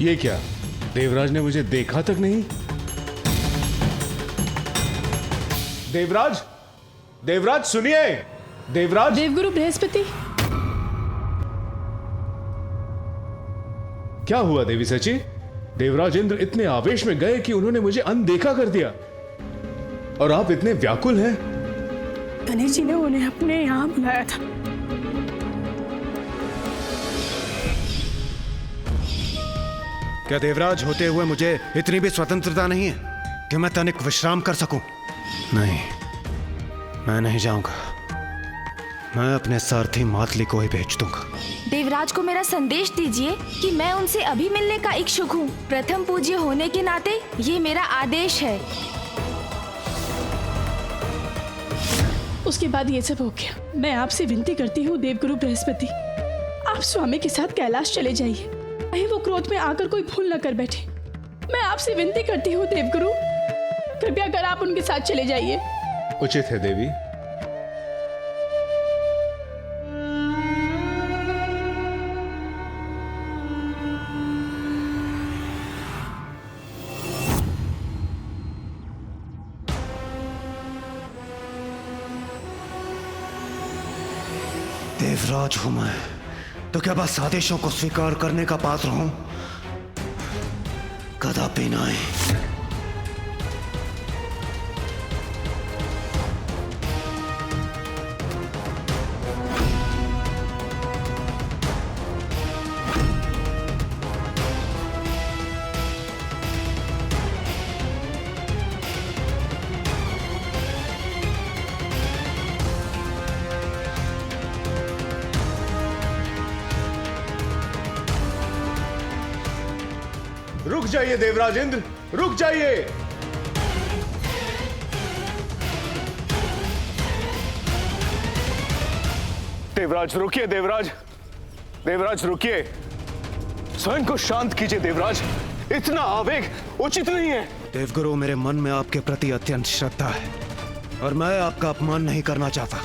ये क्या, देवराज ने मुझे देखा तक नहीं? देवराज, देवराज सुनिए, देवराज। देवगुरु बृहस्पति। क्या हुआ देवी सची? देवराज इंद्र इतने आवेश में गए कि उन्होंने मुझे अनदेखा कर दिया, और आप इतने व्याकुल हैं। गणेश जी ने उन्हें अपने यहाँ बुलाया था। क्या देवराज होते हुए मुझे इतनी भी स्वतंत्रता नहीं है कि मैं तनिक विश्राम कर सकूं? नहीं, मैं नहीं जाऊंगा। मैं अपने सारथी मातली को ही भेज दूंगा। देवराज को मेरा संदेश दीजिए कि मैं उनसे अभी मिलने का इच्छुक हूँ। प्रथम पूज्य होने के नाते ये मेरा आदेश है। उसके बाद ये सब हो गया। मैं आपसे विनती करती हूँ देवगुरु बृहस्पति, आप स्वामी के साथ कैलाश चले जाइए। कहीं वो क्रोध में आकर कोई भूल न कर बैठे। मैं आपसे विनती करती हूँ देवगुरु, कृपया कर आप उनके साथ चले जाइए। उचित है देवी। देवराज हूं मैं, तो क्या बस आदेशों को स्वीकार करने का पात्र हूं? कदापि नहीं। रुक जाइए देवराज इंद्र, रुक जाइए। देवराज रुकिए, देवराज, देवराज रुकिए। स्वयं को शांत कीजिए देवराज, इतना आवेग उचित नहीं है। देवगुरु, मेरे मन में आपके प्रति अत्यंत श्रद्धा है और मैं आपका अपमान नहीं करना चाहता।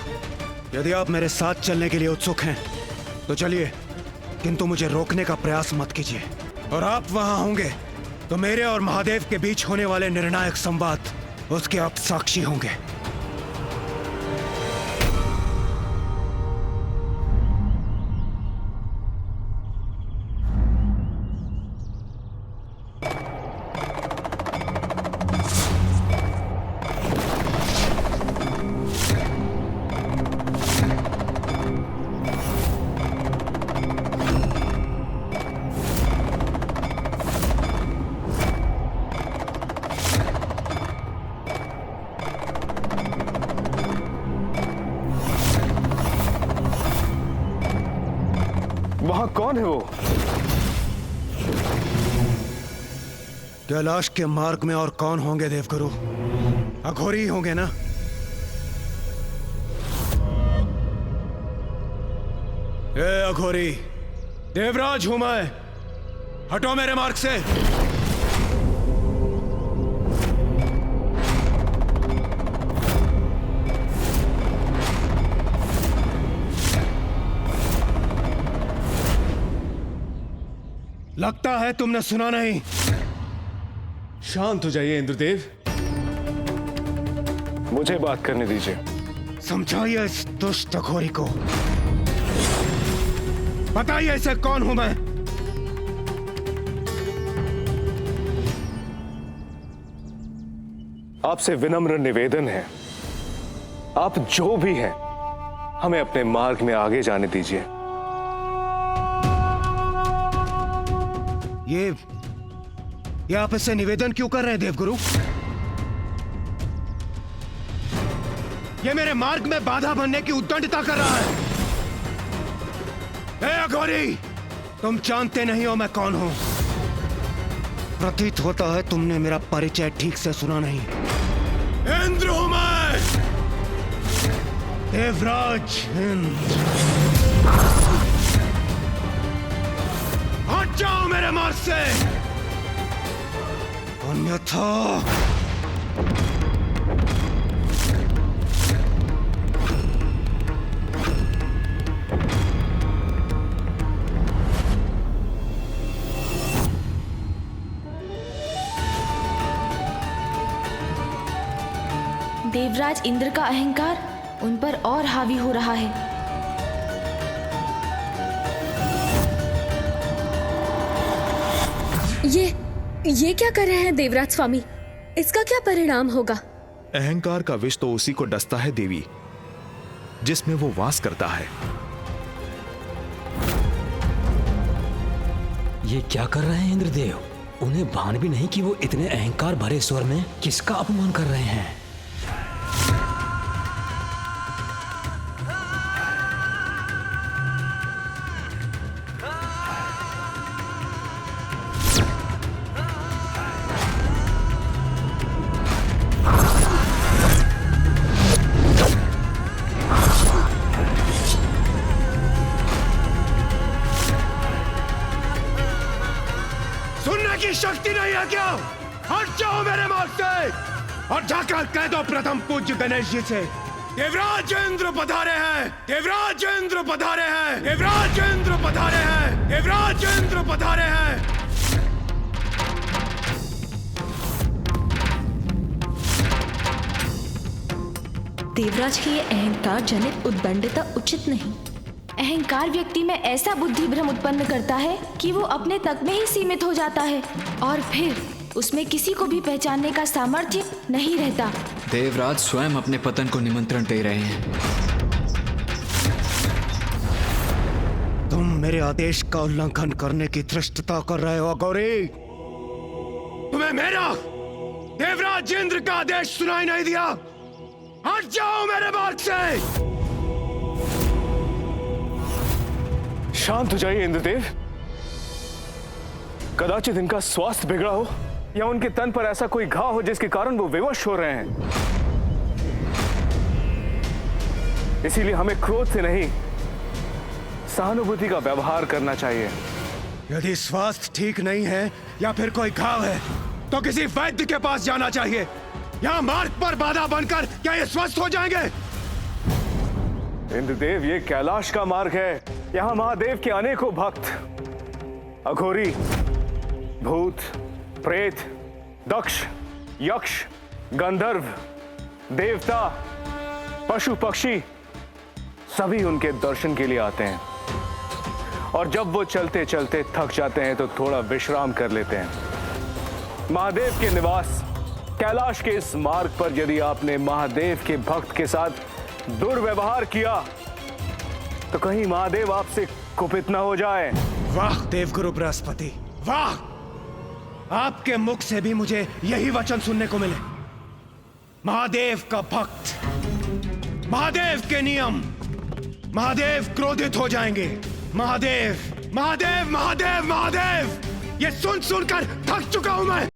यदि आप मेरे साथ चलने के लिए उत्सुक हैं तो चलिए, किंतु मुझे रोकने का प्रयास मत कीजिए। और आप वहां होंगे तो मेरे और महादेव के बीच होने वाले निर्णायक संवाद, उसके आप साक्षी होंगे। वहां कौन है वो? कैलाश के मार्ग में और कौन होंगे देवगुरु? अघोरी होंगे ना? ए अघोरी, देवराज हूं मैं, हटो मेरे मार्ग से। लगता है तुमने सुना नहीं। शांत हो जाइए इंद्रदेव। मुझे बात करने दीजिए। समझाइए इस दुष्ट अघोरी को, बताइए इसे कौन हूं मैं। आपसे विनम्र निवेदन है, आप जो भी हैं, हमें अपने मार्ग में आगे जाने दीजिए। ये आप इससे निवेदन क्यों कर रहे हैं देवगुरु? ये मेरे मार्ग में बाधा बनने की उद्दंडता कर रहा है। ए अघोरी, तुम जानते नहीं हो मैं कौन हूं। प्रतीत होता है तुमने मेरा परिचय ठीक से सुना नहीं। इंद्र हूं मैं, देवराज इंद्र। हट जाओ मेरे मार्ग से, अन्यथा देवराज इंद्र का अहंकार उन पर और हावी हो रहा है। ये क्या कर रहे हैं देवराज स्वामी? इसका क्या परिणाम होगा? अहंकार का विष तो उसी को डसता है देवी, जिसमें वो वास करता है। ये क्या कर रहे हैं इंद्रदेव? उन्हें भान भी नहीं कि वो इतने अहंकार भरे स्वर में किसका अपमान कर रहे हैं। सुनने की शक्ति नहीं है क्या? हट जाओ मेरे मार्ग से और जाकर कह दो प्रथम पूज्य गणेश जी से, देवराज इंद्र पधारे हैं, देवराज इंद्र पधारे हैं, देवराज इंद्र पधारे हैं, देवराज इंद्र पधारे हैं। देवराज की ये अहंकार जनित उद्दंडता उचित नहीं। अहंकार व्यक्ति में ऐसा बुद्धि भ्रम उत्पन्न करता है कि वो अपने तक में ही सीमित हो जाता है और फिर उसमें किसी को भी पहचानने का सामर्थ्य नहीं रहता। देवराज स्वयं अपने पतन को निमंत्रण दे रहे हैं। तुम मेरे आदेश का उल्लंघन करने की धृष्टता कर रहे हो गौरी। तुम्हें मेरा देवराज इंद्र का आदेश सुनाई नहीं दिया? हट जाओ मेरे मार्ग से। शांत हो जाइए इंद्रदेव। कदाचित इनका स्वास्थ्य बिगड़ा हो या उनके तन पर ऐसा कोई घाव हो जिसके कारण वो विवश हो रहे हैं। इसीलिए हमें क्रोध से नहीं, सहानुभूति का व्यवहार करना चाहिए। यदि स्वास्थ्य ठीक नहीं है या फिर कोई घाव है तो किसी वैद्य के पास जाना चाहिए। यहाँ मार्ग पर बाधा बनकर क्या ये स्वस्थ हो जाएंगे? इंद्रदेव, ये कैलाश का मार्ग है। यहाँ महादेव के अनेकों भक्त अघोरी, भूत, प्रेत, दक्ष, यक्ष, गंधर्व, देवता, पशु पक्षी सभी उनके दर्शन के लिए आते हैं और जब वो चलते चलते थक जाते हैं तो थोड़ा विश्राम कर लेते हैं। महादेव के निवास कैलाश के इस मार्ग पर यदि आपने महादेव के भक्त के साथ दुर्व्यवहार किया तो कहीं महादेव आपसे कुपित न हो जाए। वाह देवगुरु बृहस्पति, वाह! आपके मुख से भी मुझे यही वचन सुनने को मिले। महादेव का भक्त, महादेव के नियम, महादेव क्रोधित हो जाएंगे। महादेव महादेव महादेव महादेव, ये सुन सुनकर थक चुका हूं मैं।